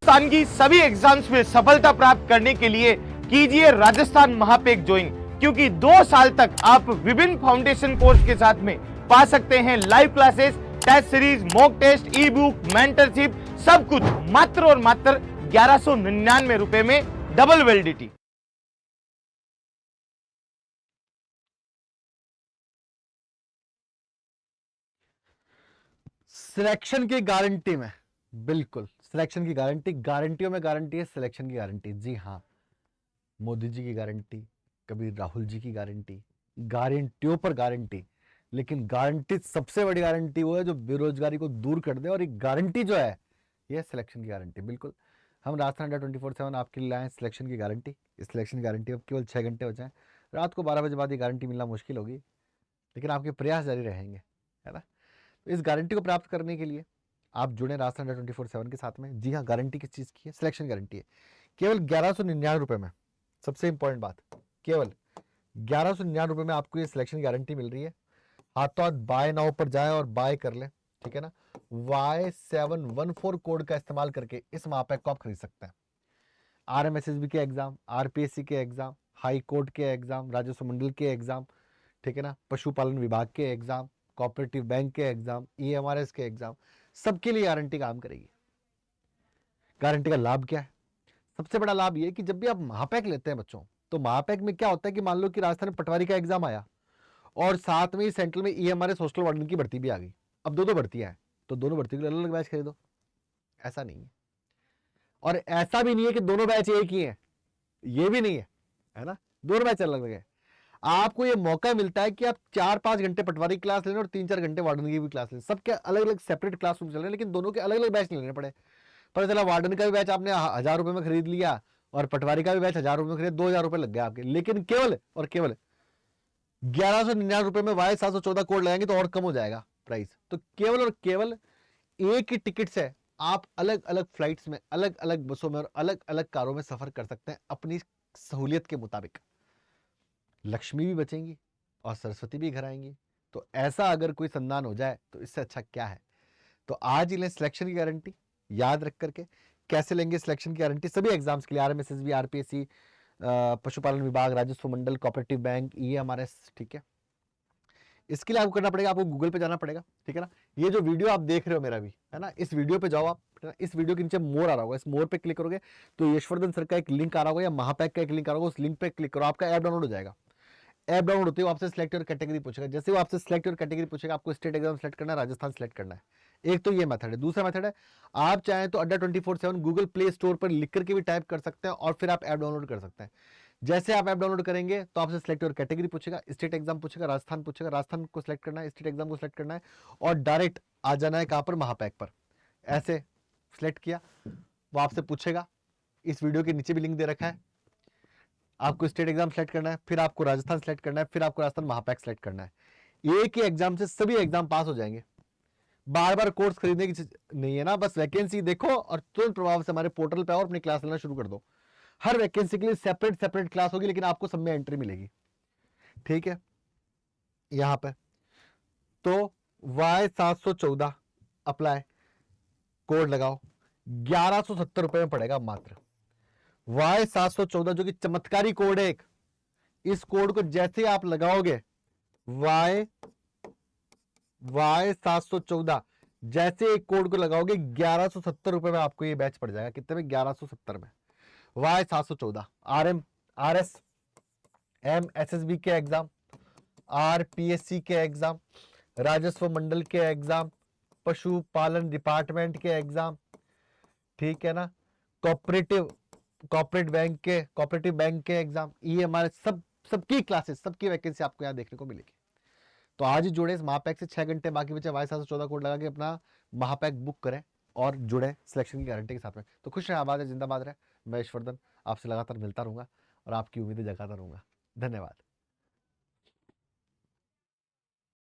राजस्थान की सभी एग्जाम्स में सफलता प्राप्त करने के लिए कीजिए राजस्थान महापेक ज्वाइन, क्योंकि 2 साल तक आप विभिन्न फाउंडेशन कोर्स के साथ में पा सकते हैं live classes, test series, mock test, e book, mentorship, सब कुछ मात्र और मात्र 1199 रुपए में, डबल वैलिडिटी। सिलेक्शन की गारंटी में, बिल्कुल सिलेक्शन की गारंटी, गारंटियों में गारंटी है, सिलेक्शन की गारंटी। जी हाँ, मोदी जी की गारंटी, कभी राहुल जी की गारंटी, गारंटियों पर गारंटी। लेकिन गारंटी, सबसे बड़ी गारंटी वो है जो बेरोजगारी को दूर कर दे, और एक गारंटी जो है ये सिलेक्शन की गारंटी। बिल्कुल, हम राजस्थान अड्डा 24/7 आपके लिए लाए सिलेक्शन की गारंटी। इस सिलेक्शन की गारंटी अब केवल 6 घंटे बचे हैं। रात को 12 बजे बाद ये गारंटी मिलना मुश्किल होगी, लेकिन आपके प्रयास जारी रहेंगे, है ना। तो इस गारंटी को प्राप्त करने के लिए आप जुड़े राजस्थान अड्डा 24/7 के साथ में। जी हाँ, गारंटी किस चीज़ की है? सिलेक्शन गारंटी है। केवल 1199 रुपये में, सबसे इंपॉर्टेंट बात, केवल 1199 रुपये में आपको ये सिलेक्शन गारंटी मिल रही है। हाथों हाथ बाय नाउ पर जाए और बाय कर ले, ठीक है ना। Y714 कोड का इस्तेमाल करके इस महापैक को आप खरीद सकते हैं। RMSSB के एग्जाम, RPSC के एग्जाम, हाई कोर्ट के एग्जाम, राजस्व मंडल के एग्जाम, ठीक है ना, पशुपालन विभाग के एग्जाम, कोऑपरेटिव बैंक के एग्जाम, EMRS के एग्जाम, सबके लिए गारंटी काम करेगी। गारंटी का लाभ क्या है? सबसे बड़ा लाभ ये कि जब भी आप महापैक लेते हैं बच्चों, तो महापैक में क्या होता है कि मान लो कि राजस्थान में पटवारी का एग्जाम आया और साथ में ही सेंट्रल में EMRS हॉस्टल वार्डन की भर्ती भी आ गई। अब दो भर्तियां हैं, तो दोनों भर्ती के लिए अलग अलग बैच खरीदो, ऐसा नहीं है। और ऐसा भी नहीं है कि दोनों बैच एक ही है, ये भी नहीं है ना, दोनों बैच अलग अलग है। आपको ये मौका मिलता है कि आप 4-5 घंटे पटवारी क्लास लें और 3-4 घंटे वार्डन की भी क्लास लें। सबके अलग अलग सेपरेट क्लासरूम चल रहे हैं, लेकिन दोनों के अलग अलग बैच लेने पड़े। पता चला वार्डन का भी बैच आपने 1000 रुपए में खरीद लिया और पटवारी का भी बैच 1000 रुपए में खरीद, 2000 रुपए लग गए आपके। लेकिन केवल और केवल 1199 रुपए में Y714 कोड लगाएंगे तो और कम हो जाएगा प्राइस। तो केवल और केवल एक ही टिकट से आप अलग अलग फ्लाइट्स में, अलग अलग बसों में और अलग अलग कारों में सफर कर सकते हैं अपनी सहूलियत के मुताबिक। लक्ष्मी भी बचेंगी और सरस्वती भी घर आएंगी। तो ऐसा अगर कोई संधान हो जाए तो इससे अच्छा क्या है। तो आज ही लें सिलेक्शन की गारंटी, याद रख करके। कैसे लेंगे सिलेक्शन की गारंटी? सभी एग्जाम्स के लिए, RMSSB, RPSC, पशुपालन विभाग, राजस्व मंडल, कोऑपरेटिव बैंक, EMRS, ठीक है। इसके लिए आपको करना पड़ेगा, आपको गूगल पे जाना पड़ेगा, ठीक है ना। ये जो वीडियो आप देख रहे हो मेरा भी, है ना, इस वीडियो पे जाओ आप, इस वीडियो के नीचे मोर आ रहा होगा, इस मोर पे क्लिक करोगे तो यशवर्धन सर का एक लिंक आ रहा होगा या महापैक का एक लिंक आ रहा होगा, उस लिंक पे क्लिक करो, आपका ऐप डाउनलोड हो जाएगा। ऐप डाउनलोड होते ही आपसे सिलेक्ट योर कैटेगरी पूछेगा। जैसे वो आपसे सिलेक्ट योर कैटेगरी पूछेगा, आपको स्टेट एग्जाम सेलेक्ट करना है, राजस्थान सेलेक्ट करना है। एक तो ये मेथड है। दूसरा मेथड है, आप चाहें तो अड्डा 24/7 गूगल प्ले स्टोर पर लिख करके भी टाइप कर सकते हैं और फिर आप ऐप डाउनलोड कर सकते हैं। जैसे आप ऐप डाउनलोड करेंगे तो आपसे सिलेक्ट योर कैटेगरी पूछेगा, स्टेट एग्जाम पूछेगा, राजस्थान पूछेगा, राजस्थान को सिलेक्ट करना है, स्टेट एग्जाम को सिलेक्ट करना है और डायरेक्ट आ जाना है कहां पर? महापैक पर। ऐसे सिलेक्ट किया, वो आपसे पूछेगा, इस वीडियो के नीचे भी लिंक दे रखा है, आपको स्टेट एग्जाम सेलेक्ट करना है, फिर आपको राजस्थान सेलेक्ट करना है, फिर आपको राजस्थान महापैक सेलेक्ट करना है। एक ही एग्जाम से सभी एग्जाम पास हो जाएंगे। बार बार कोर्स खरीदने की नहीं है ना, बस वैकेंसी देखो और तुरंत प्रभाव से हमारे पोर्टल पे आओ और अपनी क्लास लेना शुरू कर दो। हर वैकेंसी के लिए सेपरेट सेपरेट क्लास होगी, लेकिन आपको सब में एंट्री मिलेगी, ठीक है। यहां पे तो Y714 अप्लाई, कोड लगाओ, 1170 रुपए में पड़ेगा मात्र। Y714 जो कि चमत्कारी कोड है एक, इस कोड को जैसे ही आप लगाओगे, Y714 जैसे एक कोड को लगाओगे 1170 रुपए में आपको ये बैच पड़ जाएगा। कितने में? 1170 में। Y714 RS MSSB के एग्जाम, RPSC के एग्जाम, राजस्व मंडल के एग्जाम, पशुपालन डिपार्टमेंट के एग्जाम, ठीक है ना, कॉर्पोरेट बैंक के एग्जाम, EMRS, सबकी क्लासेस, सबकी वैकेंसी आपको यहाँ देखने को मिलेगी। तो आज ही जुड़े इस महापैक से। 6 घंटे बाकी बचे, Y714 कोड लगा के अपना महापैक बुक करें और जुड़े सिलेक्शन की गारंटी के साथ में। तो खुश रहे, आबाद है, जिंदाबाद रहे। मैं यशवर्धन आपसे लगातार मिलता रहूंगा और आपकी उम्मीदें जगाता रहूंगा। धन्यवाद।